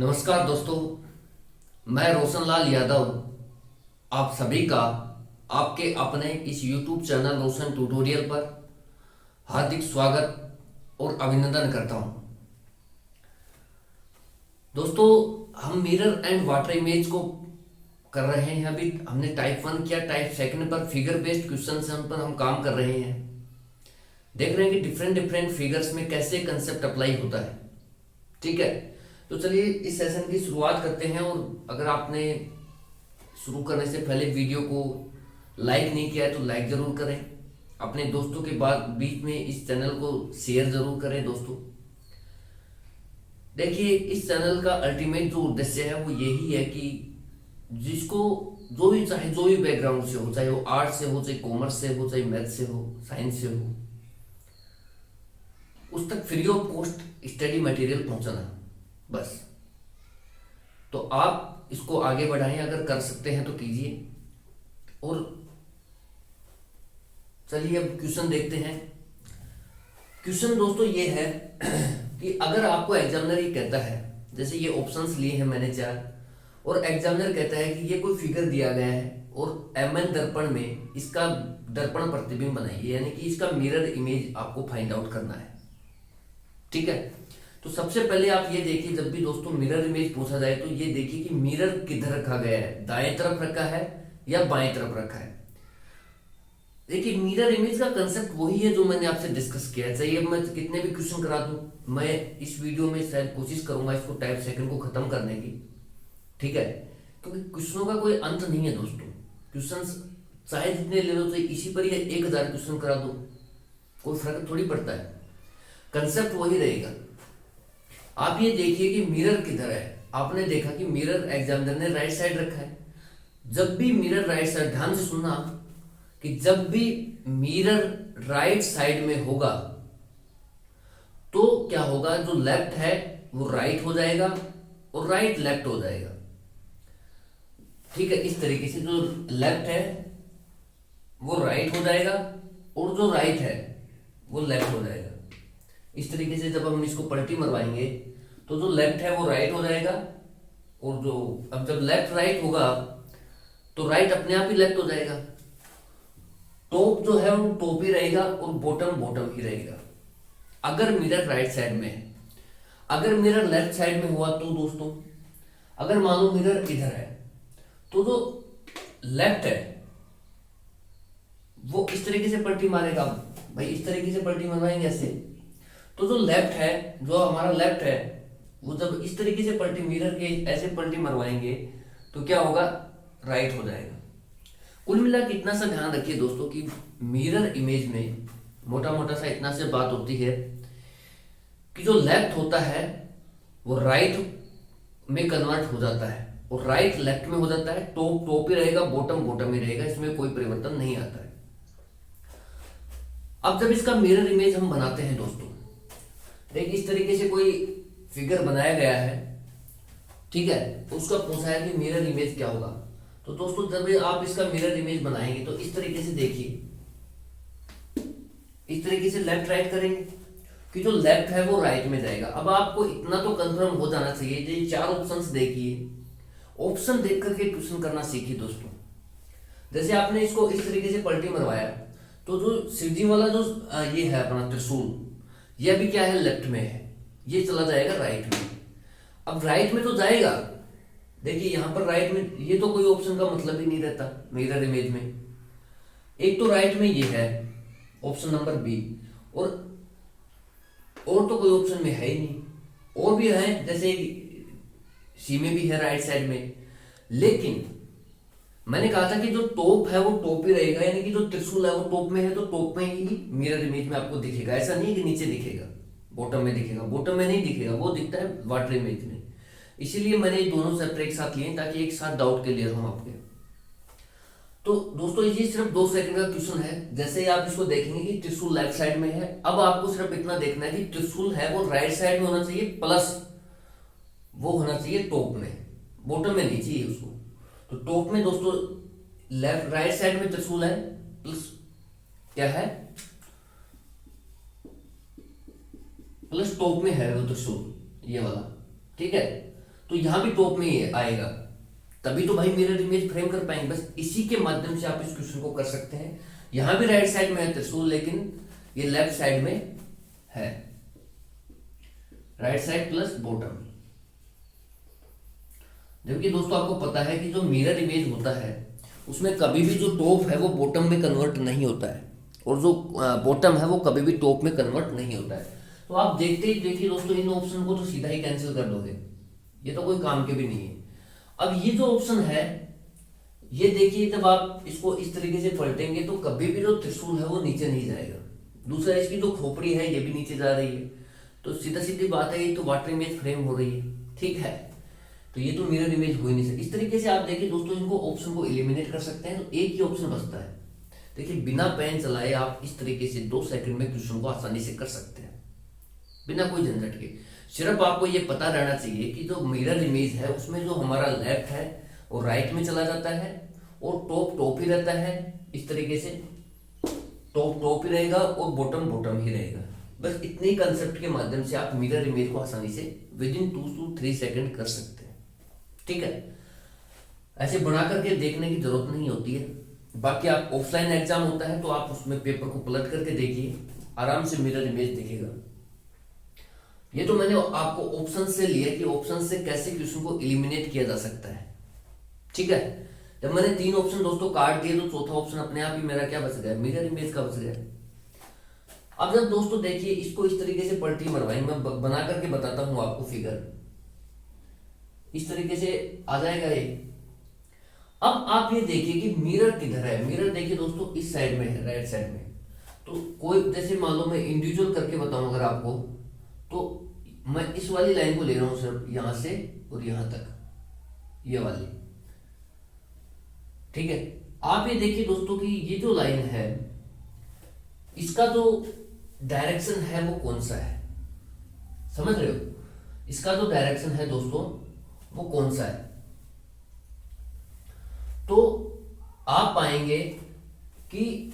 नमस्कार दोस्तों, मैं रोशन लाल यादव आप सभी का आपके अपने इस YouTube चैनल रोशन ट्यूटोरियल पर हार्दिक स्वागत और अभिनंदन करता हूं। दोस्तों, हम मिरर एंड वाटर इमेज को कर रहे हैं। अभी हमने टाइप 1 किया, टाइप 2 पर फिगर बेस्ड क्वेश्चन पर हम काम कर रहे हैं। देख रहे हैं कि डिफरेंट डिफरेंट फिगर्स में कैसे कंसेप्ट अप्लाई होता है। ठीक है, तो चलिए इस सेशन की शुरुआत करते हैं। और अगर आपने शुरू करने से पहले वीडियो को लाइक नहीं किया है तो लाइक जरूर करें। अपने दोस्तों के बाद बीच में इस चैनल को शेयर जरूर करें। दोस्तों देखिए, इस चैनल का अल्टीमेट जो उद्देश्य है वो यही है कि जिसको जो भी चाहे, जो भी बैकग्राउंड से हो, चाहे वो आर्ट से हो, चाहे कॉमर्स से हो, चाहे मैथ से हो, साइंस से हो, उस तक free of cost study material पहुंचाना बस। तो आप इसको आगे बढ़ाएं, अगर कर सकते हैं तो कीजिए। और चलिए अब क्वेश्चन देखते हैं। क्वेश्चन दोस्तों ये है कि अगर आपको एग्जामिनर ये कहता है, जैसे ये ऑप्शंस लिए हैं मैंने 4, और एग्जामिनर कहता है कि ये कोई फिगर दिया गया है और एमएन दर्पण में इसका दर्पण प्रतिबिंब बनाइए, यानी कि इसका मिरर इमेज आपको फाइंड आउट करना है। ठीक है, तो सबसे पहले आप ये देखिए, जब भी दोस्तों मिरर इमेज पूछा जाए तो ये देखिए कि मिरर किधर रखा गया है, दाएं तरफ रखा है या बाएं तरफ रखा है। देखिए, मिरर इमेज का कंसेप्ट वही है जो मैंने आपसे डिस्कस किया है। चाहिए अब मैं कितने भी क्वेश्चन करा दूं, मैं इस वीडियो में शायद कोशिश करूंगा इसको टाइप 2 को खत्म करने की। ठीक है, क्योंकि क्वेश्चनों का कोई अंत नहीं है दोस्तों। क्वेश्चन चाहे जितने ले लो, चाहे इसी पर ही 1000 क्वेश्चन करा दो, कोई फर्क थोड़ी पड़ता है, कंसेप्ट वही रहेगा। आप ये देखिए कि मिरर किधर है। आपने देखा कि मिरर एग्जामिनर ने राइट साइड रखा है। जब भी मिरर राइट साइड, ध्यान से सुनना कि जब भी मिरर राइट साइड में होगा तो क्या होगा, जो लेफ्ट है वो राइट हो जाएगा और राइट लेफ्ट हो जाएगा। ठीक है, इस तरीके से जो लेफ्ट है वो राइट हो जाएगा और जो राइट है वो लेफ्ट हो जाएगा। इस तरीके से जब हम इसको पलटी मरवाएंगे तो जो लेफ्ट है वो राइट हो जाएगा, और जो अब जब लेफ्ट राइट होगा तो राइट अपने आप ही लेफ्ट हो जाएगा। टॉप जो है वो टॉप ही रहेगा और बॉटम बॉटम ही रहेगा, अगर मिरर राइट साइड में है। अगर मिरर लेफ्ट साइड में हुआ तो दोस्तों, अगर मान लो मिरर इधर है तो जो लेफ्ट है वो इस तरीके से पलटी मारेगा। भाई इस तरीके से पलटी मरवाएंगे ऐसे, तो जो लेफ्ट है, जो हमारा लेफ्ट है, वो जब इस तरीके से पलटी, मिरर के ऐसे पलटी मरवाएंगे तो क्या होगा, राइट हो जाएगा। कुल मिला के इतना सा ध्यान रखिए दोस्तों कि मिरर इमेज में मोटा मोटा सा इतना से बात होती है कि जो लेफ्ट होता है वो राइट में कन्वर्ट हो जाता है और राइट लेफ्ट में हो जाता है। टॉप टॉप ही रहेगा, बॉटम बॉटम ही रहेगा, इसमें कोई परिवर्तन नहीं आता है। अब जब इसका मिरर इमेज हम बनाते हैं दोस्तों, देखिए इस तरीके से कोई फिगर बनाया गया है। ठीक है, उसका पूछा है कि मिरर इमेज क्या होगा। तो दोस्तों जब आप इसका मिरर इमेज बनाएंगे तो इस तरीके से देखिए, इस तरीके से लेफ्ट राइट करेंगे कि जो लेफ्ट है वो राइट में जाएगा। अब आपको इतना तो कंफर्म हो जाना चाहिए, ये 4 ऑप्शंस देखिए, ऑप्शन देख करके क्वेश्चन करना सीखिए दोस्तों। जैसे आपने इसको इस तरीके से पलटी मरवाया तो जो सीधी वाला जो ये है अपना त्रिशूल, ये भी क्या है, लेफ्ट में है, ये चला जाएगा राइट में। अब राइट में तो जाएगा, देखिए यहां पर राइट में, ये तो कोई ऑप्शन का मतलब ही नहीं रहता मिरर इमेज में। एक तो राइट में ये है ऑप्शन नंबर बी, और तो कोई ऑप्शन में है ही नहीं। और भी है, जैसे सी में भी है राइट साइड में, लेकिन मैंने कहा था कि जो टॉप है वो टॉप ही रहेगा, यानी कि जो त्रिशूल है वो टॉप में है तो टॉप में ही मिरर इमेज में आपको दिखेगा। ऐसा नहीं कि नीचे दिखेगा, बॉटम में दिखेगा, बॉटम में नहीं दिखेगा, वो दिखता है वाटर इमेज में। इसीलिए मैंने ये दोनों सेपरेट एक साथ लिए ताकि एक साथ डाउट क्लियर हो आपके। तो दोस्तों ये सिर्फ 2 सेकंड का क्वेश्चन है। जैसे ही आप इसको देखेंगे कि त्रिशूल लेफ्ट साइड में है, अब आपको सिर्फ इतना देखना है कि त्रिशूल है वो राइट साइड में होना चाहिए, प्लस वो होना चाहिए टॉप में, बॉटम में नहीं चाहिए उसको। तो टॉप में दोस्तों लेफ्ट राइट साइड में त्रिशूल है, प्लस क्या है, प्लस टॉप में है वो त्रिशूल, ये वाला। ठीक है, तो यहाँ भी टॉप में ही आएगा, तभी तो भाई मिरर इमेज फ्रेम कर पाएंगे। बस इसी के माध्यम से आप इस क्वेश्चन को कर सकते हैं। यहाँ भी राइट साइड में है त्रिशूल, लेकिन ये लेफ्ट साइड में है, राइट साइड प्लस बॉटम। जबकि दोस्तों आपको पता है कि जो मिरर इमेज होता है उसमें कभी भी जो टॉप है वो बॉटम में कन्वर्ट नहीं होता है, और जो बॉटम है वो कभी भी टॉप में कन्वर्ट नहीं होता है। तो आप देखते ही देखिए दोस्तों, इन ऑप्शन को तो सीधा ही कैंसिल कर दोगे, ये तो कोई काम के भी नहीं है। अब ये जो ऑप्शन है, ये देखिए जब आप इसको इस तरीके से पलटेंगे तो कभी भी जो त्रिशूल है वो नीचे नहीं जाएगा। दूसरा, इसकी जो खोपड़ी है ये भी नीचे जा रही है, तो सीधा सीधी बात है, ये तो वाटर इमेज फ्रेम हो रही है, ठीक है। तो ये तो मिरर इमेज हो ही नहीं सकती। इस तरीके से आप देखिए दोस्तों, इनको ऑप्शन को एलिमिनेट कर सकते हैं, तो एक ही ऑप्शन बचता है। देखिए बिना पेन चलाए आप इस तरीके से 2 सेकंड में क्वेश्चन को आसानी से कर सकते हैं, बिना कोई झंझट के। सिर्फ आपको ये पता रहना चाहिए कि जो मिरर इमेज है उसमें जो हमारा लेफ्ट है वो राइट में चला जाता है, और टॉप टॉप ही रहता है, इस तरीके से टॉप टॉप ही रहेगा और बॉटम बॉटम ही रहेगा। बस इतने कंसेप्ट के माध्यम से आप मिरर इमेज को आसानी से विद इन 2 to 3 सेकंड कर सकते हैं, ठीक है। ऐसे बना करके देखने की जरूरत नहीं होती है। बाकी आप ऑफलाइन एग्जाम होता है तो आप उसमें पेपर को पलट करके देखिए, आराम से मिरर इमेज दिखेगा। ये तो मैंने आपको ऑप्शन से लिया कि ऑप्शन से कैसे क्वेश्चन को एलिमिनेट किया जा सकता है, ठीक है। जब मैंने 3 ऑप्शन दोस्तों काट दिए तो चौथा ऑप्शन अपने आप ही मेरा क्या बच गया, मिरर इमेज का बच गया। अब जब दोस्तों देखिए इसको इस तरीके से पलटी मरवाएंगे, मैं बना करके बताता हूं आपको फिगर, इस तरीके से आ जाएगा ये। अब आप ये देखिए कि मिरर किधर है। मिरर देखिए दोस्तों इस साइड में है, राइट साइड में। तो कोई जैसे मान लो मैं इंडिविजुअल करके बताऊं अगर आपको, तो मैं इस वाली लाइन को ले रहा हूं सिर्फ यहां से और यहां तक, ये वाली, ठीक है। आप ये देखिए दोस्तों कि ये जो लाइन है इसका जो डायरेक्शन है वो कौन सा है, समझ रहे हो। इसका जो डायरेक्शन है दोस्तों वो कौन सा है, तो आप पाएंगे कि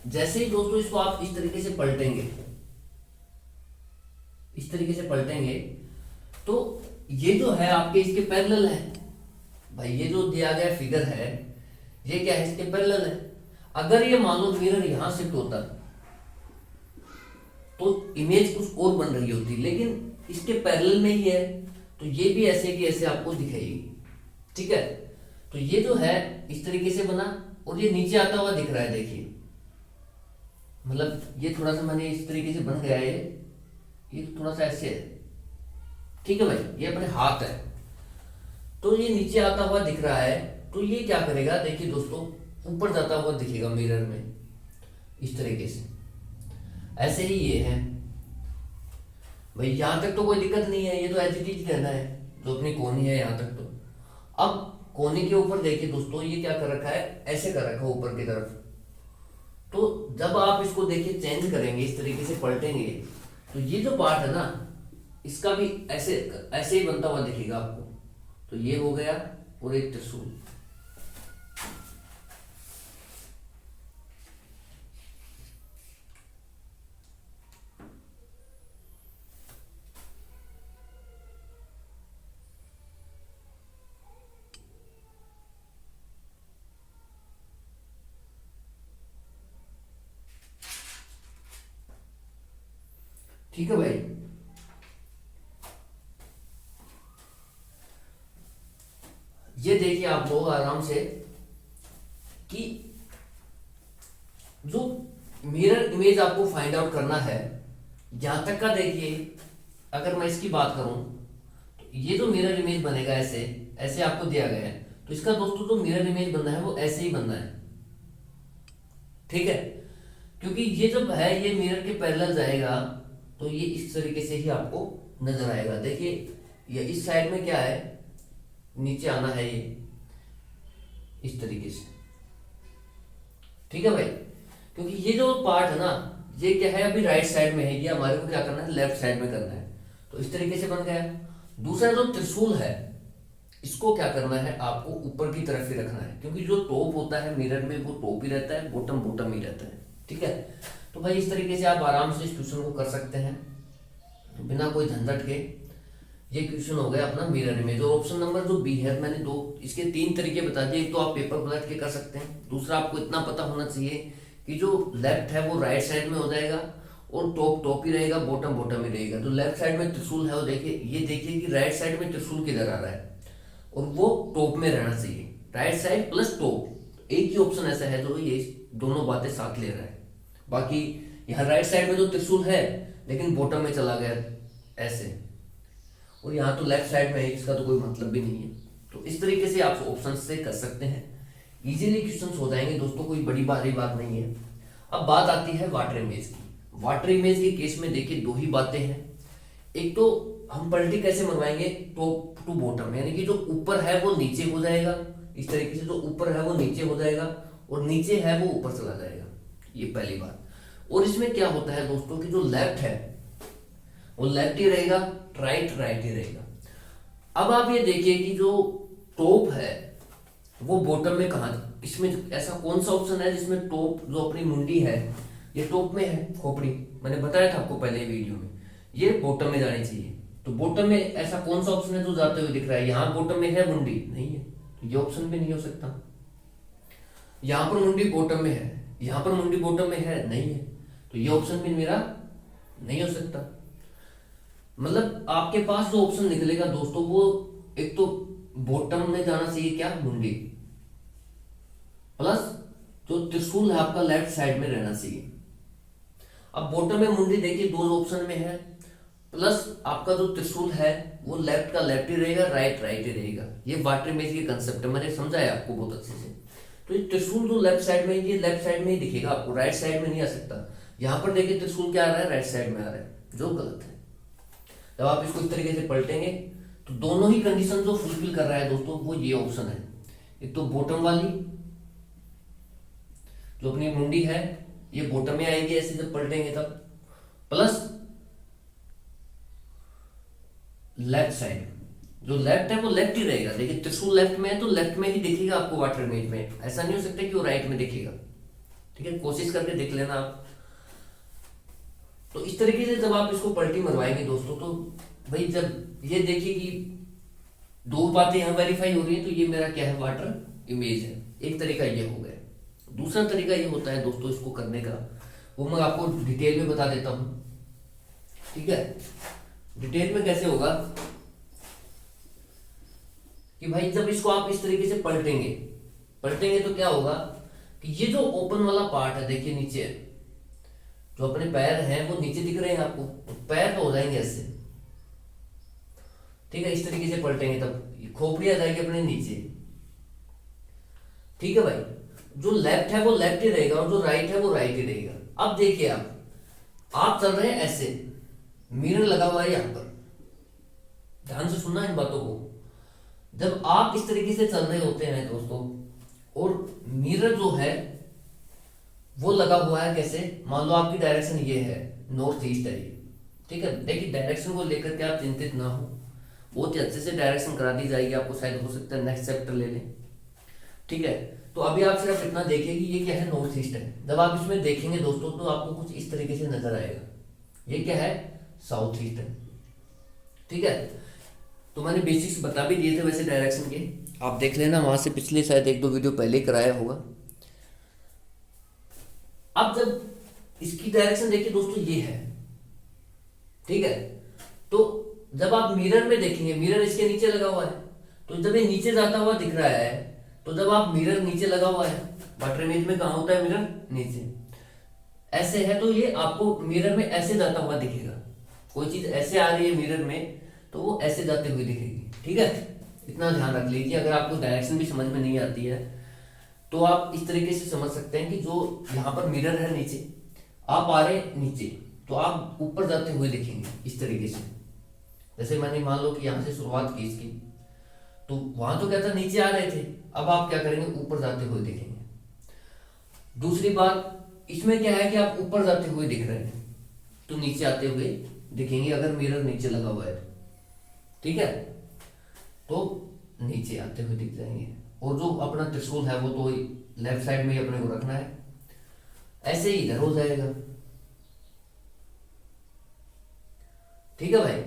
जैसे ही दोस्तों इसको आप इस तरीके से पलटेंगे, इस तरीके से पलटेंगे, तो ये जो है आपके इसके पैरेलल है। भाई ये जो दिया गया फिगर है ये क्या है, इसके पैरेलल है। अगर ये मान लो मिरर यहां शिफ्ट होता तो इमेज कुछ और बन रही होती, लेकिन इसके पैरेलल में ही है, तो ये भी ऐसे की ऐसे आपको दिखेगी, ठीक है। तो ये जो है इस तरीके से बना, और ये नीचे आता हुआ दिख रहा है, देखिए मतलब ये थोड़ा सा मैंने इस तरीके से बन गया है, ये थोड़ा सा ऐसे है, ठीक है भाई, ये अपने हाथ है, तो ये नीचे आता हुआ दिख रहा है। तो ये क्या करेगा, देखिए दोस्तों ऊपर जाता हुआ दिखेगा मिरर में, इस तरीके से। ऐसे ही ये है भाई, यहां तक तो कोई दिक्कत नहीं है, ये तो एच इट रहना है, जो अपनी कोनी है यहां तक। तो अब कोने के ऊपर देखिए दोस्तों ये क्या कर रखा है, ऐसे कर रखा है ऊपर की तरफ। तो जब आप इसको देखिए चेंज करेंगे, इस तरीके से पलटेंगे, तो ये जो पार्ट है ना इसका भी ऐसे ऐसे ही बनता हुआ दिखेगा आपको। तो ये हो गया और एक त्रिशूल। ठीक है भाई, ये देखिए आप लोग आराम से कि जो मिरर इमेज आपको फाइंड आउट करना है, यहां तक का देखिए। अगर मैं इसकी बात करूं तो ये जो मिरर इमेज बनेगा ऐसे ऐसे आपको दिया गया है, तो इसका दोस्तों जो मिरर इमेज बनना है वो ऐसे ही बनना है, ठीक है। क्योंकि ये जब है ये मिरर के पैरेलल जाएगा तो ये इस तरीके से ही आपको नजर आएगा। देखिए ये इस साइड में क्या है, नीचे आना है ये इस तरीके से, ठीक है भाई। क्योंकि ये जो पार्ट है ना ये क्या है, अभी राइट साइड में है, ये हमारे को क्या करना है, लेफ्ट साइड में करना है, तो इस तरीके से बन गया। दूसरा जो त्रिशूल है इसको क्या करना है, आपको ऊपर की तरफ ही रखना है, क्योंकि जो टॉप होता है मिरर में वो टॉप ही रहता है, बॉटम बॉटम ही रहता है, ठीक है। तो भाई इस तरीके से आप आराम से इस क्वेश्चन को कर सकते हैं बिना कोई झंझट के। ये क्वेश्चन हो गया अपना मिरर इमेज। और ऑप्शन नंबर जो बी है, मैंने दो इसके तीन तरीके बता दिए। एक तो आप पेपर पलट के कर सकते हैं, दूसरा आपको इतना पता होना चाहिए कि जो लेफ्ट है वो राइट साइड में हो जाएगा और टॉप टॉप ही रहेगा, बॉटम बॉटम ही रहेगा। जो लेफ्ट साइड में त्रिशूल है वो देखिए, ये देखिए कि राइट साइड में त्रिशूल किधर आ रहा है और वो टॉप में रहना चाहिए, राइट साइड प्लस टॉप। एक ही ऑप्शन ऐसा है जो ये दोनों बातें साथ ले रहा है। बाकी यहाँ राइट साइड में तो त्रिशूल है लेकिन बॉटम में चला गया ऐसे, और यहाँ तो लेफ्ट साइड में है, इसका तो कोई मतलब भी नहीं है। तो इस तरीके से आप ऑप्शन से कर सकते हैं, इजीली क्वेश्चंस हो जाएंगे दोस्तों, कोई बड़ी भारी बात नहीं है। अब बात आती है वाटर इमेज की। वाटर इमेज के केस में देखिए दो ही बातें हैं। एक तो हम पलटी कैसे मनवाएंगे, टॉप टू बॉटम, यानी कि जो ऊपर है वो नीचे हो जाएगा, इस तरीके से जो ऊपर है वो नीचे हो जाएगा और नीचे है वो ऊपर चला जाएगा, ये पहली बात। और इसमें क्या होता है दोस्तों कि जो लेफ्ट है वो लेफ्ट ही रहेगा, राइट राइट ही रहेगा। अब आप ये देखिए कि जो टॉप है वो बॉटम में कहा, इसमें ऐसा कौन सा ऑप्शन है जिसमें टॉप जो अपनी मुंडी है ये टॉप में है, खोपड़ी, मैंने बताया था आपको पहले वीडियो में, ये बॉटम में जानी चाहिए। तो बॉटम में ऐसा कौन सा ऑप्शन है जो जाते हुए दिख रहा है, यहाँ बॉटम में है मुंडी, नहीं है, तो ये ऑप्शन भी नहीं हो सकता। यहाँ पर मुंडी बॉटम में है, यहाँ पर मुंडी बॉटम में है, नहीं है, तो ये ऑप्शन भी मेरा नहीं हो सकता। मतलब आपके पास जो ऑप्शन निकलेगा दोस्तों वो एक तो बॉटम में जाना चाहिए क्या, मुंडी, प्लस जो त्रिशूल है आपका लेफ्ट साइड में रहना चाहिए। अब बॉटम में मुंडी देखिए दो ऑप्शन में है, प्लस आपका जो त्रिशूल है वो लेफ्ट का लेफ्ट ही रहेगा, राइट राइट ही रहेगा। ये वाटर इमेज के कंसेप्ट है, मैंने समझाया आपको बहुत अच्छे से। तो ये त्रिशूल जो लेफ्ट साइड में, ये लेफ्ट साइड में ही दिखेगा आपको, राइट साइड में नहीं आ सकता। यहाँ पर देखिए त्रिशूल क्या आ रहा है, राइट साइड में आ रहा है, जो गलत है। जब आप इसको इस तरीके से पलटेंगे तो दोनों ही कंडीशन जो फुलफिल कर रहा है दोस्तों वो ये ऑप्शन है। एक तो बॉटम वाली जो अपनी मुंडी है ये बॉटम में आएगी ऐसे जब पलटेंगे तब, प्लस लेफ्ट साइड जो लेफ्ट है वो लेफ्ट ही रहेगा। देखिए त्रिशूल लेफ्ट में है तो लेफ्ट में ही दिखेगा आपको वाटर इमेज में, ऐसा नहीं हो सकता कि वो राइट में दिखेगा। ठीक है, कोशिश करके देख लेना आप। तो इस तरीके से जब आप इसको पलटी मरवाएंगे दोस्तों, तो भाई जब ये देखिए कि दो बातें यहाँ वेरीफाई हो रही है, तो ये मेरा क्या है, वाटर इमेज है। एक तरीका ये हो गया। दूसरा तरीका ये होता है दोस्तों इसको करने का, वो मैं आपको डिटेल में बता देता हूं। ठीक है, डिटेल में कैसे होगा कि भाई जब इसको आप इस तरीके से पलटेंगे तो क्या होगा कि ये जो ओपन वाला पार्ट है देखिए नीचे, जो अपने पैर हैं वो नीचे दिख रहे हैं आपको, पैर तो हो जाएंगे ऐसे। ठीक है, इस तरीके से पलटेंगे तब खोपड़ी आ जाएगी अपने नीचे। ठीक है भाई, जो लेफ्ट है वो लेफ्ट ही रहेगा और जो राइट है वो राइट ही रहेगा। अब देखिए आप चल रहे हैं ऐसे, मिरर लगा हुआ है यहाँ पर, ध्यान से सुनना इन बातों को। जब आप इस तरीके से चल रहे होते हैं दोस्तों और मिरर जो है वो लगा हुआ है कैसे, मान लो आपकी डायरेक्शन ये है, नॉर्थ ईस्ट है ये। ठीक है, देखिए डायरेक्शन को लेकर के आप चिंतित ना हो, बहुत ही अच्छे से डायरेक्शन करा दी जाएगी आपको, शायद हो सकता है नेक्स्ट चैप्टर ले लें। ठीक है, तो अभी आप सिर्फ इतना देखिए कि ये क्या है, नॉर्थ ईस्ट है। जब आप इसमें देखेंगे दोस्तों तो आपको कुछ इस तरीके से नजर आएगा, ये क्या है, साउथ ईस्ट है। ठीक है, तो मैंने बेसिक्स बता भी दिए थे वैसे डायरेक्शन के, आप देख लेना वहां से, पिछले शायद एक दो वीडियो पहले कराया होगा। अब जब इसकी डायरेक्शन देखिए दोस्तों ये है, ठीक है, तो जब आप मिरर में देखेंगे, मिरर इसके नीचे लगा हुआ है, तो जब ये नीचे जाता हुआ दिख रहा है, तो जब आप मिरर नीचे लगा हुआ है, वाटर इमेज में कहाँ होता है मिरर, नीचे ऐसे है, तो ये आपको मिरर में ऐसे जाता हुआ दिखेगा। कोई चीज ऐसे आ रही है मिरर में तो वो ऐसे जाते हुए दिखेगी। ठीक है, इतना ध्यान रख लीजिए। अगर आपको डायरेक्शन भी समझ में नहीं आती है तो आप इस तरीके से समझ सकते हैं कि जो यहाँ पर मिरर है नीचे, आप आ रहे नीचे तो आप ऊपर जाते हुए दिखेंगे इस तरीके से। जैसे मैंने मान लो कि यहाँ से शुरुआत की इसकी, तो वहां तो क्या था, नीचे आ रहे थे, अब आप क्या करेंगे, ऊपर जाते हुए दिखेंगे। दूसरी बात इसमें क्या है कि आप ऊपर जाते हुए दिख रहे हैं तो नीचे आते हुए दिखेंगे अगर मिरर नीचे लगा हुआ है। ठीक है, तो नीचे आते हुए दिख जाएंगे। और जो अपना त्रिशूल है वो तो लेफ्ट साइड में ही अपने को रखना है, ऐसे ही इधर हो जाएगा। ठीक है भाई,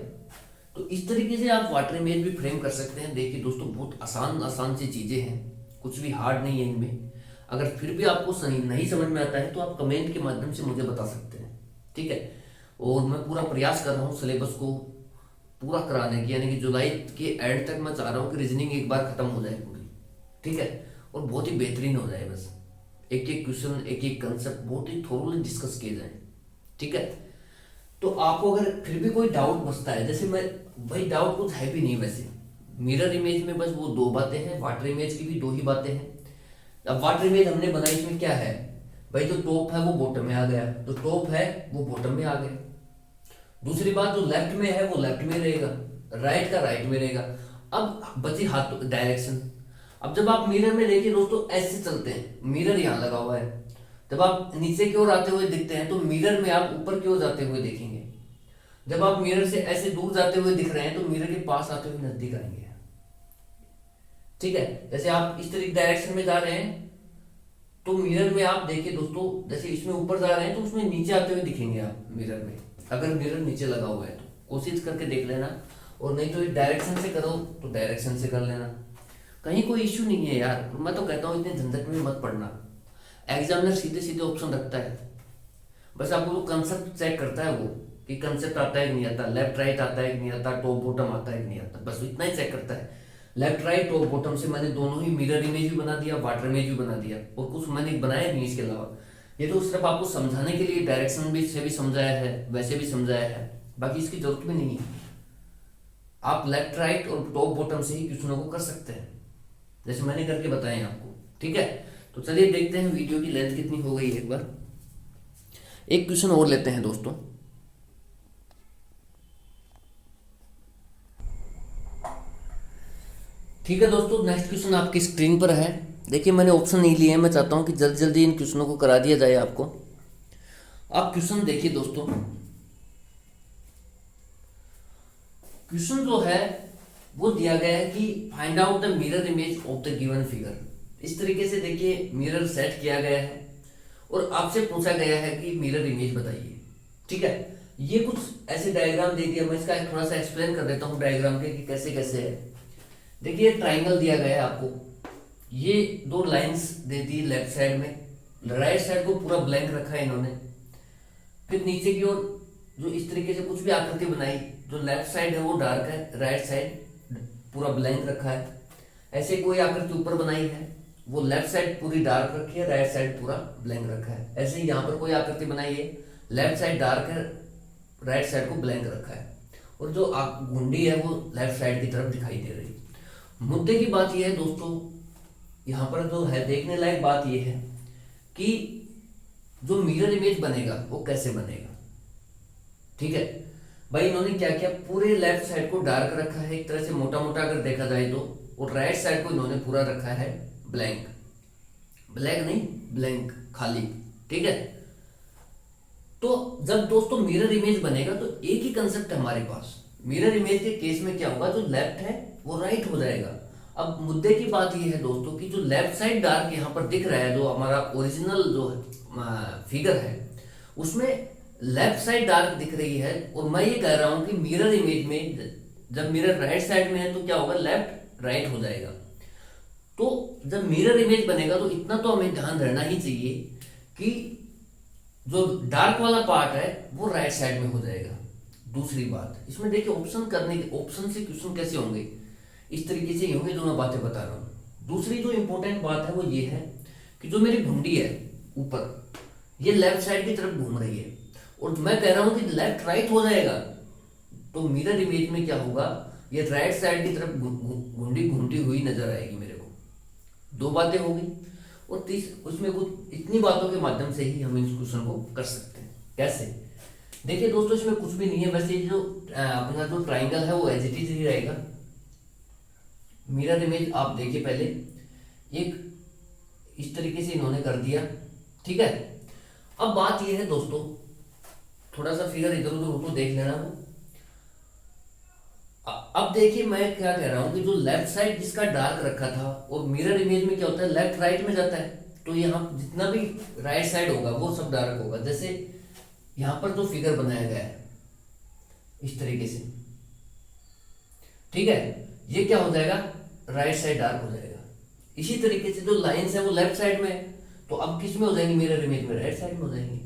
तो इस तरीके से आप वाटर इमेज भी फ्रेम कर सकते हैं। देखिए दोस्तों, बहुत आसान आसान सी चीज़ें हैं, कुछ भी हार्ड नहीं है इनमें। अगर फिर भी आपको सही नहीं समझ में आता है तो आप कमेंट के माध्यम से मुझे बता सकते हैं, ठीक है। और मैं पूरा प्रयास कर रहा हूँ सिलेबस को पूरा कराने की, यानी कि जुलाई के एंड तक मैं चाह रहा हूँ कि रीजनिंग एक बार खत्म हो जाए पूरी, ठीक है, और बहुत ही बेहतरीन हो जाए। बस एक एक क्वेश्चन, एक एक कंसेप्ट बहुत ही थोरोली डिस्कस किए जाए, ठीक है। तो आपको अगर फिर भी कोई डाउट बचता है, जैसे मैं भाई डाउट कुछ है भी नहीं वैसे, मिरर इमेज में बस वो दो बातें हैं, वाटर इमेज की भी दो ही बातें हैं। अब वाटर इमेज हमने बनाई, इसमें क्या है भाई, जो टॉप है वो बॉटम में आ गया, जो टॉप है वो बॉटम में आ गया। दूसरी बात, जो लेफ्ट में है वो लेफ्ट में रहेगा, राइट का राइट में रहेगा। अब बची हाथ डायरेक्शन। अब जब आप मिरर में देखिए दोस्तों, ऐसे चलते हैं, मिरर यहाँ लगा हुआ है, जब आप नीचे की ओर आते हुए दिखते हैं तो मिरर में आप ऊपर की ओर जाते हुए देखेंगे। जब आप मिरर से ऐसे दूर जाते हुए दिख रहे हैं तो मिरर के पास आते हुए नजदीक आएंगे, ठीक है। जैसे आप इस तरीके डायरेक्शन में जा रहे हैं तो मिरर में आप देखिए दोस्तों, जैसे इसमें ऊपर जा रहे हैं तो उसमें नीचे आते हुए दिखेंगे आप मिरर में, अगर मिरर नीचे लगा हुआ है तो कोशिश करके देख लेना। और नहीं तो डायरेक्शन से करो तो डायरेक्शन से कर लेना, कहीं कोई इश्यू नहीं है यार। मैं तो कहता हूँ इतने झंझट में मत पड़ना, एग्जामिनर सीधे सीधे ऑप्शन रखता है, बस आपको वो कंसेप्ट चेक करता है, वो कि कंसेप्ट आता है कि नहीं आता, लेफ्ट राइट आता है कि नहीं आता, टॉप बॉटम आता है कि नहीं आता, बस इतना ही चेक करता है। लेफ्ट राइट टॉप बॉटम से मैंने दोनों ही मिरर इमेज भी बना दिया, वाटर इमेज भी बना दिया, और कुछ मैंने बनाया नहीं इसके अलावा। ये तो सिर्फ आपको समझाने के लिए डायरेक्शन भी से भी समझाया है, वैसे भी समझाया है, बाकी इसकी जरूरत भी नहीं है। आप लेफ्ट राइट और टॉप बॉटम से ही क्वेश्चनों को कर सकते हैं, जैसे मैंने करके बताए आपको, ठीक है। तो चलिए देखते हैं वीडियो की लेंथ कितनी हो गई है। एक बार एक क्वेश्चन और लेते हैं दोस्तों। ठीक है दोस्तों, नेक्स्ट क्वेश्चन आपकी स्क्रीन पर है। देखिए मैंने ऑप्शन नहीं लिए हैं, मैं चाहता हूं कि जल्दी जल्दी इन क्वेश्चनों को करा दिया जाए आपको। आप क्वेश्चन देखिए दोस्तों, क्वेश्चन जो है वो दिया गया है कि find out the mirror image of the given figure. इस तरीके से देखिए मिरर सेट किया गया है और आपसे पूछा गया है कि मिरर इमेज बताइए, ठीक है। ये कुछ ऐसे डायग्राम दे दिया, मैं इसका थोड़ा सा एक्सप्लेन कर देता हूँ डायग्राम के कि कैसे कैसे है। देखिए ट्राइंगल दिया गया है आपको, ये दो लाइंस दे दी लेफ्ट साइड में, राइट साइड को पूरा ब्लैंक रखा है इन्होंने। फिर नीचे की ओर जो इस तरीके से कुछ भी आकृति बनाई, जो लेफ्ट साइड है वो डार्क है, राइट साइड पूरा ब्लैंक रखा है। ऐसे कोई आकृति ऊपर बनाई है, वो लेफ्ट साइड पूरी डार्क रखी है, राइट साइड पूरा ब्लैंक रखा है। ऐसे ही यहाँ पर कोई आकृति बनाई है, लेफ्ट साइड डार्क है, राइट साइड को ब्लैंक रखा है, और जो घुंडी है वो लेफ्ट साइड की तरफ दिखाई दे रही है। मुद्दे की बात यह है दोस्तों, यहाँ पर जो है देखने लायक बात यह है कि जो मिरर इमेज बनेगा वो कैसे बनेगा, ठीक है। भाई इन्होंने क्या किया, पूरे लेफ्ट साइड को डार्क रखा है एक तरह से मोटा मोटा अगर देखा जाए तो, और राइट साइड को इन्होंने पूरा रखा है ब्लैंक, ब्लैक नहीं ब्लैंक खाली, ठीक है। तो जब दोस्तों मिरर इमेज बनेगा तो एक ही कंसेप्ट है हमारे पास। मिरर इमेज के केस में क्या होगा, जो लेफ्ट है वो राइट हो जाएगा। अब मुद्दे की बात यह है दोस्तों कि जो लेफ्ट साइड डार्क यहाँ पर दिख रहा है, जो हमारा ओरिजिनल जो फिगर है उसमें लेफ्ट साइड डार्क दिख रही है, और मैं ये कह रहा हूं कि मिरर इमेज में जब मिरर राइट साइड में है तो क्या होगा, लेफ्ट राइट हो जाएगा। तो जब मिरर इमेज बनेगा तो इतना तो हमें ध्यान रहना ही चाहिए कि जो डार्क वाला पार्ट है वो राइट साइड में हो जाएगा। दूसरी बात इसमें देखिए, ऑप्शन करने के ऑप्शन से क्वेश्चन कैसे होंगे, इस तरीके से ही होंगे जो मैं बातें बता रहा हूँ। दूसरी जो इंपॉर्टेंट बात है वो ये है कि जो मेरी घुंडी है ऊपर, ये लेफ्ट साइड की तरफ घूम रही है, और मैं कह रहा हूं कि लेफ्ट राइट हो जाएगा, तो मिरर इमेज में क्या होगा, ये राइट साइड की तरफ घुंडी घूमती हुई नजर आएगी मेरे को। दो बातें हो गई, और उसमें कुछ इतनी बातों के माध्यम से ही हम इस क्वेश्चन को कर सकते हैं। कैसे, देखिए दोस्तों इसमें कुछ भी नहीं है, वैसे जो अपना जो ट्राइंगल है वो एज इट इज ही रहेगा। मिरर इमेज आप देखिए पहले एक इस तरीके से इन्होंने कर दिया, ठीक है। अब बात यह है दोस्तों, थोड़ा सा फिगर इधर उधर हो तो देख लेना वो। अब देखिए मैं क्या कह रहा हूं कि जो लेफ्ट साइड जिसका डार्क रखा था, और मिरर इमेज में क्या होता है, लेफ्ट राइट में जाता है, तो यहाँ जितना भी राइट साइड होगा वो सब डार्क होगा। जैसे यहाँ पर जो फिगर बनाया गया है इस तरीके से, ठीक है, ये क्या हो जाएगा, राइट साइड डार्क हो जाएगा। इसी तरीके से जो लाइंस है वो लेफ्ट साइड में है, तो अब किस में हो जाएंगी, मिरर इमेज में राइट साइड में हो जाएंगी।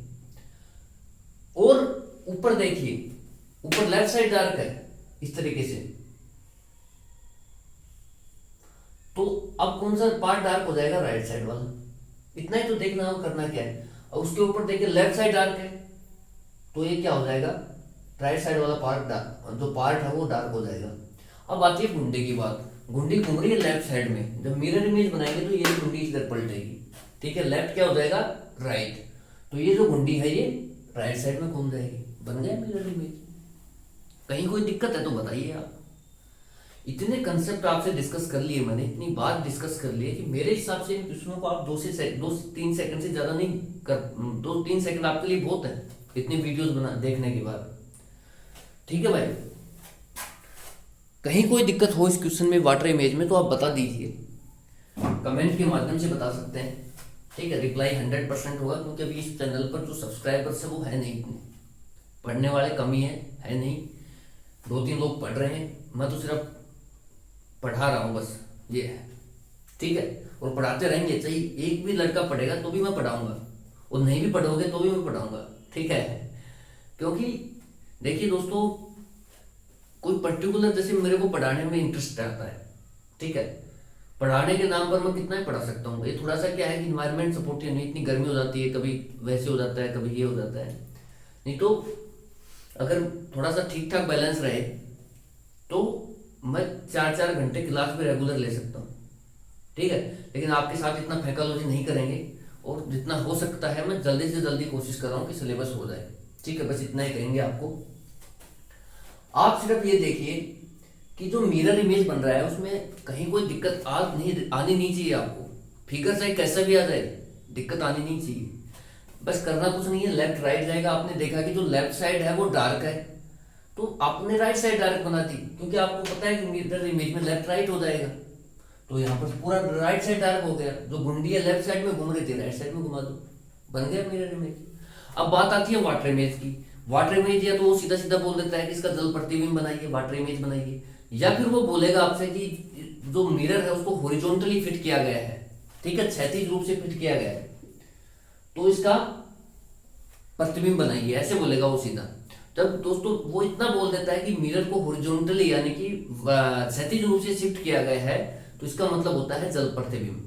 और ऊपर देखिए, ऊपर लेफ्ट साइड डार्क है इस तरीके से, तो अब कौन सा पार्ट डार्क हो जाएगा, राइट साइड वाला। इतना ही तो देखना हो, करना क्या है। और उसके ऊपर देखिए लेफ्ट साइड डार्क है, तो ये क्या हो जाएगा, राइट साइड वाला पार्ट जो पार्ट है वो डार्क हो जाएगा। अब आती है घुंडी की बात। घुंडी घूम रही है लेफ्ट साइड में, जब मिरर इमेज बनाएंगे तो ये घुंडी इधर पलटेगी, ठीक है, लेफ्ट क्या हो जाएगा, राइट। तो ये जो घुंडी है ये राइट साइड में घूम जाएगी, बन गया मिरर इमेज। कहीं कोई दिक्कत है तो बताइए आप। इतने कंसेप्ट आपसे डिस्कस कर लिए मैंने, इतनी बात डिस्कस कर ली है कि मेरे हिसाब से इन क्वेश्चनों को आप 2 से 3 सेकंड से ज्यादा नहीं कर, 2-3 सेकंड आपके लिए बहुत है इतनी वीडियोस बना देखने के बाद, ठीक है भाई। कहीं कोई दिक्कत हो इस क्वेश्चन में वाटर इमेज में तो आप बता दीजिए, कमेंट के माध्यम से बता सकते हैं, ठीक है। रिप्लाई 100% होगा, क्योंकि अभी इस चैनल पर जो सब्सक्राइबर्स है वो है नहीं इतने, पढ़ने वाले कमी है नहीं, 2-3 लोग पढ़ रहे हैं, मैं तो सिर्फ पढ़ा रहा हूँ बस, ये है, ठीक है। और पढ़ाते रहेंगे, चाहे एक भी लड़का पढ़ेगा तो भी मैं पढ़ाऊंगा, और नहीं भी पढ़ोगे तो भी मैं पढ़ाऊंगा, ठीक है। क्योंकि देखिए दोस्तों, कोई पर्टिकुलर जैसे मेरे को पढ़ाने में इंटरेस्ट आता है, ठीक है, पढ़ाने के नाम पर मैं कितना ही पढ़ा सकता हूँ। ये थोड़ा सा क्या है कि इन्वायरमेंट सपोर्टिव नहीं, इतनी गर्मी हो जाती है, कभी वैसे हो जाता है, कभी ये हो जाता है। नहीं तो अगर थोड़ा सा ठीक ठाक बैलेंस रहे तो मैं 4-4 घंटे क्लास में रेगुलर ले सकता हूँ, ठीक है। लेकिन आपके साथ इतना फैकल्टी नहीं करेंगे, और जितना हो सकता है मैं जल्दी से जल्दी कोशिश कर रहा हूँ कि सिलेबस हो जाए, ठीक है। बस इतना ही कहेंगे आपको। आप सिर्फ ये देखिए कि जो मिरर इमेज बन रहा है उसमें कहीं कोई दिक्कत आनी नहीं चाहिए आपको। फिगर चाहे कैसा भी आ जाए, दिक्कत आनी नहीं चाहिए। बस करना कुछ नहीं है, लेफ्ट राइट जाएगा। आपने देखा कि जो लेफ्ट साइड है वो डार्क है, तो आपने राइट साइड डार्क बना दी, क्योंकि आपको पता है कि मिरर इमेज में लेफ्ट राइट हो जाएगा, तो यहाँ पर पूरा राइट साइड डार्क हो गया। जो गुंडी है लेफ्ट साइड में घूम रही थी, राइट साइड में घुमा दो, बन गया मिरर इमेज। अब बात आती है वाटर इमेज की। वाटर इमेज या तो वो सीधा सीधा बोल देता है कि इसका जल प्रतिबिंब बनाइए, वाटर इमेज बनाइए, या फिर वो बोलेगा आपसे कि जो मिरर है उसको हॉरिजॉन्टली फिट किया गया है, ठीक है, क्षैतिज रूप से फिट किया गया है, तो इसका प्रतिबिंब बनाइए, ऐसे बोलेगा वो सीधा। तब दोस्तों वो इतना बोल देता है कि मिरर को हॉरिजॉन्टली यानी कि क्षैतिज रूप से शिफ्ट किया गया है, तो इसका मतलब होता है जल प्रतिबिंब।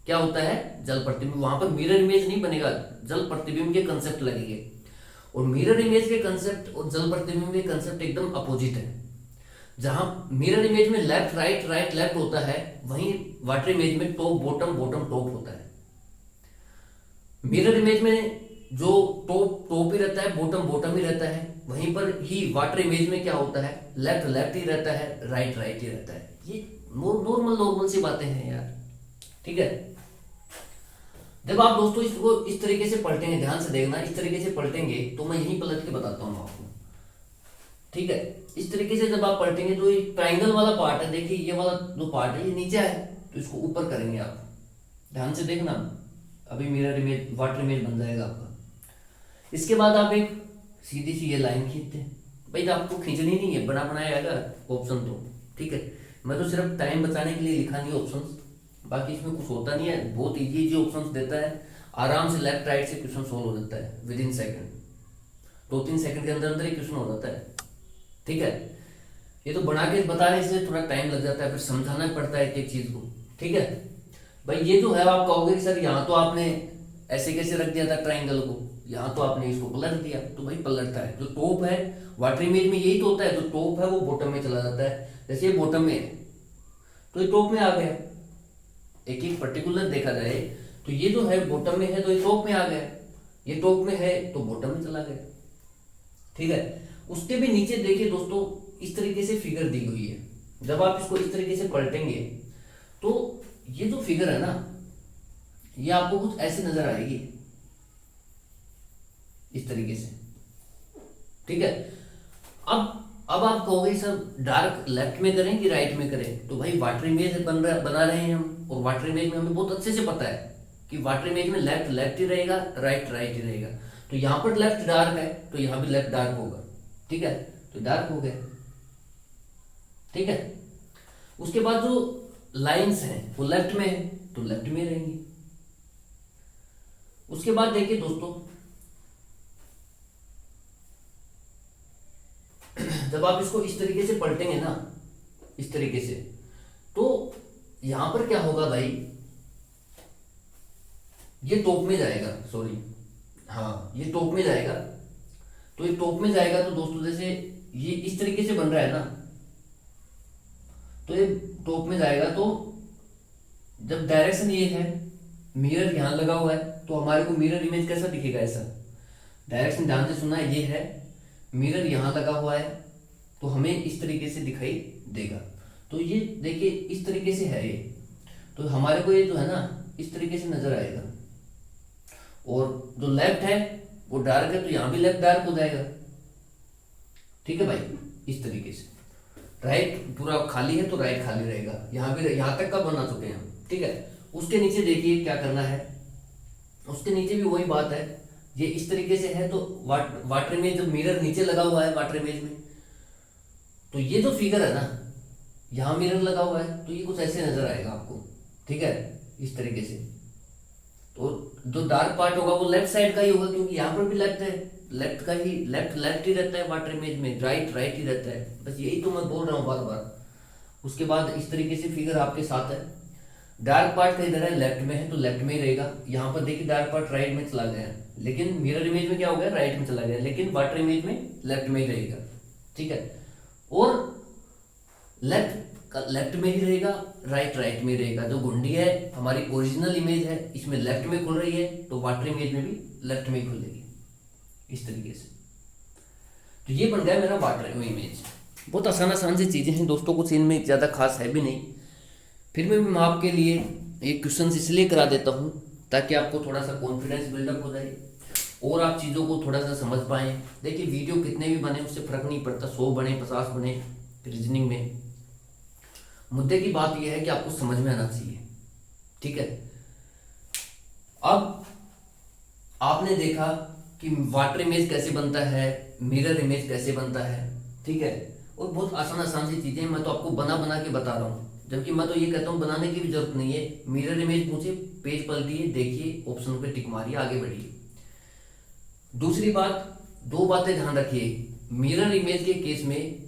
क्या होता है, जल प्रतिबिंब। वहां पर मिरर इमेज नहीं बनेगा, जल प्रतिबिंब के कंसेप्ट लगेंगे। और मिरर इमेज के कंसेप्ट और जल प्रतिबिंब के कंसेप्ट एकदम अपोजिट है। जहां मिरर इमेज में लेफ्ट राइट राइट लेफ्ट होता है, वहीं वाटर इमेज में टॉप बॉटम बॉटम टॉप होता है। मिरर इमेज में जो टॉप टॉप ही रहता है, बॉटम बॉटम ही रहता है, वहीं पर ही वाटर इमेज में क्या होता है, लेफ्ट लेफ्ट ही रहता है, राइट राइट ही रहता है। ये नॉर्मल सी बातें हैं यार, ठीक है। जब आप दोस्तों इसको इस तरीके से पलटेंगे, ध्यान से देखना, इस तरीके से पलटेंगे तो मैं यहीं पलट के बताता हूँ आपको, ठीक है। इस तरीके से जब आप पलटेंगे तो ये ट्राइंगल वाला पार्ट है, देखिए ये वाला जो पार्ट है ये नीचे है, तो इसको ऊपर करेंगे आप, ध्यान से देखना। अभी मिरर इमेज वाटर इमेज बन जाएगा आपका। इसके बाद आप एक सीधी सी ये लाइन खींचते हैं। भाई आपको खींचनी नहीं है, बना बनाया आएगा ऑप्शन तो, ठीक है। मैं तो सिर्फ टाइम बचाने के लिए लिखा नहीं ऑप्शन, बाकी इसमें कुछ होता नहीं है। बहुत इजी ऑप्शंस देता है, आराम से लेफ्ट राइट से क्वेश्चन सोल्व हो जाता है विद इन सेकंड। 2-3 सेकंड के अंदर अंदर ही क्वेश्चन हो जाता है, ठीक है। ये तो बना के बताने से थोड़ा टाइम लग जाता है, फिर समझाना पड़ता है एक चीज को, ठीक है भाई। ये जो है आप कहोगे कि सर यहाँ तो आपने ऐसे कैसे रख दिया था ट्राइंगल को, यहाँ तो आपने इसको पलट दिया, तो भाई पलटता है। जो टॉप है वाटर इमेज में यही तो होता है, जो टॉप है वो बॉटम में चला जाता है। जैसे ये बॉटम में है तो ये टॉप में आ गया, एक एक पर्टिकुलर देखा जाए तो ये जो है बॉटम में है तो ये टॉप में आ गया, ये टॉप में है तो बॉटम में चला गया, ठीक है। उसके भी नीचे देखिए दोस्तों, इस तरीके से फिगर दी हुई है। जब आप इसको इस तरीके से पलटेंगे तो ये जो फिगर है ना, ये आपको कुछ ऐसे नजर आएगी, इस तरीके से, ठीक है। अब आप कहोगे सर डार्क लेफ्ट में करें कि राइट में करें, तो भाई वाटर इमेज बना रहे हैं हम, और वाटर इमेज में हमें बहुत अच्छे से पता है कि वाटर इमेज में लेफ्ट लेफ्ट ही रहेगा, राइट राइट ही रहेगा। तो यहाँ पर लेफ्ट डार्क है तो यहाँ भी लेफ्ट डार्क होगा, ठीक है, तो डार्क हो गया, ठीक है। उसके बाद जो लाइंस हैं वो लेफ्ट में है तो लेफ्ट में रहेंगी। उसके बाद देखिए दोस्तों, जब आप इसको इस तरीके से पलटेंगे ना, इस तरीके से, तो यहां पर क्या होगा भाई, ये टॉप में जाएगा, सॉरी, हाँ ये टॉप में जाएगा। तो ये टॉप में जाएगा तो दोस्तों जैसे ये इस तरीके से बन रहा है ना, तो ये टॉप में जाएगा। तो जब डायरेक्शन ये है, मिरर यहां लगा हुआ है, तो हमारे को मिरर इमेज कैसा दिखेगा, ऐसा। डायरेक्शन ध्यान से सुनना है, ये है मिरर यहां लगा हुआ है, तो हमें इस तरीके से दिखाई देगा। तो ये देखिए इस तरीके से है ये, तो हमारे को ये जो है ना इस तरीके से नजर आएगा। और जो लेफ्ट है वो डार्क है, तो यहां भी लेफ्ट डार्क हो जाएगा। ठीक है भाई, इस तरीके से। राइट पूरा खाली है तो राइट खाली रहेगा, यहाँ भी, यहाँ तक का बना चुके हैं हम। ठीक है, उसके नीचे देखिए क्या करना है, उसके नीचे भी वही बात है। ये इस तरीके से है तो वाटर इमेज, जो मिरर नीचे लगा हुआ है वाटर इमेज में, तो ये जो फिगर है ना, यहाँ मिरर लगा हुआ है, तो ये कुछ ऐसे नजर आएगा आपको। ठीक है, इस तरीके से। तो जो डार्क पार्ट होगा वो लेफ्ट साइड का ही होगा, क्योंकि यहाँ पर भी लेफ्ट है, लेफ्ट का ही, लेफ्ट ही रहता है वाटर इमेज में, राइट ही रहता है। बस यही तो मैं बोल रहा हूँ बार बार। उसके बाद इस तरीके से फिगर आपके साथ है। डार्क पार्ट का इधर है, लेफ्ट में है तो लेफ्ट में ही रहेगा। यहाँ पर देखिए डार्क पार्ट राइट में चला गया, लेकिन मिरर इमेज में क्या हो गया, राइट में चला गया, लेकिन वाटर इमेज में लेफ्ट में ही रहेगा। ठीक है, और लेफ्ट में ही रहेगा, राइट में रहेगा। जो घुंडी है हमारी ओरिजिनल इमेज है, इसमें लेफ्ट में खुल रही है, तो वाटर इमेज में भी लेफ्ट में ही खुलेगी, इस तरीके से। तो ये बन गया मेरा वाटर इमेज। बहुत आसान सी चीजें हैं दोस्तों, कुछ इनमें ज्यादा खास है भी नहीं। फिर मैं आपके लिए एक क्वेश्चन इसलिए करा देता हूँ ताकि आपको थोड़ा सा कॉन्फिडेंस बिल्डअप हो जाए और आप चीज़ों को थोड़ा सा समझ पाएँ। देखिए वीडियो कितने भी बने उससे फर्क नहीं पड़ता, 100 बने 50 बने, रीजनिंग में मुद्दे की बात यह है कि आपको समझ में आना चाहिए। ठीक है, अब आपने देखा कि वाटर इमेज कैसे बनता है, मिरर इमेज कैसे बनता है। ठीक है, और बहुत आसान सी चीजें मैं तो आपको बना के बता रहा हूँ, जबकि मैं तो ये कहता हूँ बनाने की भी जरूरत नहीं है। मिरर इमेज पूछे, पेज पलटिए, देखिए, ऑप्शन पे टिक मारिए, आगे बढ़िए। दूसरी बात, 2 बातें ध्यान रखिए। मिरर इमेज के केस में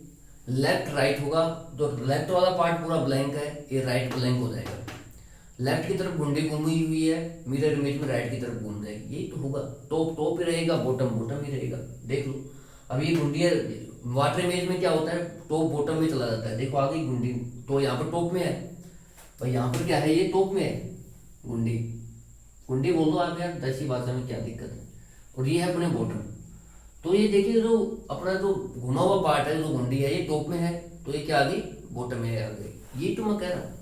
लेफ्ट राइट होगा, तो लेफ्ट वाला पार्ट पूरा ब्लैंक है, ये राइट ब्लैंक हो जाएगा। लेफ्ट की तरफ घुंडी घूमी हुई है, मिरर इमेज में राइट की तरफ घूम जाएगी, यही तो होगा। टॉप ही रहेगा, बॉटम ही रहेगा। देख लो, अब ये घुंडी है, वाटर इमेज में क्या होता है, टॉप बॉटम में चला जाता है। देखो आ गई घुंडी, तो यहाँ पर टॉप में है, और यहाँ पर क्या है, ये टॉप में है। घुंडी बोल दो आप यार, ऐसी भाषा में क्या दिक्कत है। और ये है अपने बॉटम। तो ये देखिए जो अपना जो घुमा हुआ पार्ट है, जो घुंडी है, ये टॉप में है, तो ये क्या आ गई, बॉटम में आ गई। ये तो मैं कह रहा हूँ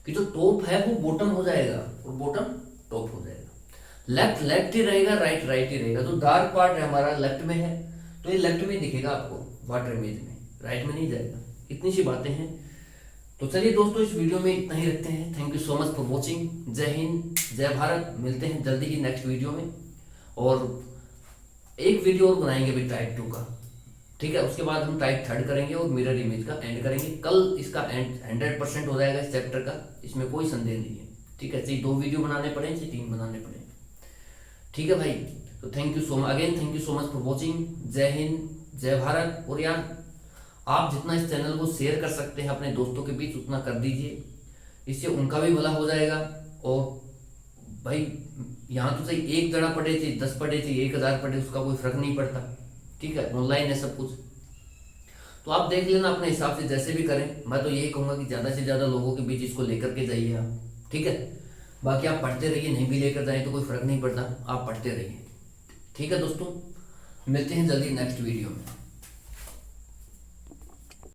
कि जो टॉप है वो बॉटम हो जाएगा और बॉटम टॉप हो जाएगा। लेफ्ट ही रहेगा, राइट ही रहेगा। जो डार्क पार्ट है हमारा लेफ्ट में है, तो ये लेफ्ट में दिखेगा आपको वाटर इमेज में, राइट में नहीं जाएगा। इतनी सी बातें हैं। तो चलिए दोस्तों, इस वीडियो में इतना ही रखते हैं। Thank you so much for watching. जय हिंद, जय भारत। मिलते हैं जल्दी ही नेक्स्ट वीडियो में, और एक वीडियो और बनाएंगे भी टाइप 2 का। ठीक है, उसके बाद हम टाइप 3 करेंगे और मिरर इमेज का एंड करेंगे। कल इसका एंड 100% हो जाएगा इस चैप्टर का, इसमें कोई संदेह नहीं है। ठीक है, चाहे 2 वीडियो बनाने पड़े, चाहे 3 बनाने पड़े। ठीक है भाई, तो thank you so much again, thank you so much for watching. जय हिंद, जय भारत। और यार आप जितना इस चैनल को शेयर कर सकते हैं अपने दोस्तों के बीच, उतना कर दीजिए, इससे उनका भी भला हो जाएगा। और भाई यहाँ तो सही 1 जना पढ़े थे, 10 पढ़े थे, 1000 पढ़े, उसका कोई फर्क नहीं पड़ता। ठीक है, ऑनलाइन है सब कुछ, तो आप देख लेना अपने हिसाब से, जैसे भी करें। मैं तो यही कहूँगा कि ज़्यादा से ज़्यादा लोगों के बीच इसको लेकर के जाइए आप। ठीक है, बाकी आप पढ़ते रहिए, नहीं भी लेकर जाए तो कोई फर्क नहीं पड़ता, आप पढ़ते रहिए। ठीक है दोस्तों, मिलते हैं जल्दी नेक्स्ट वीडियो में।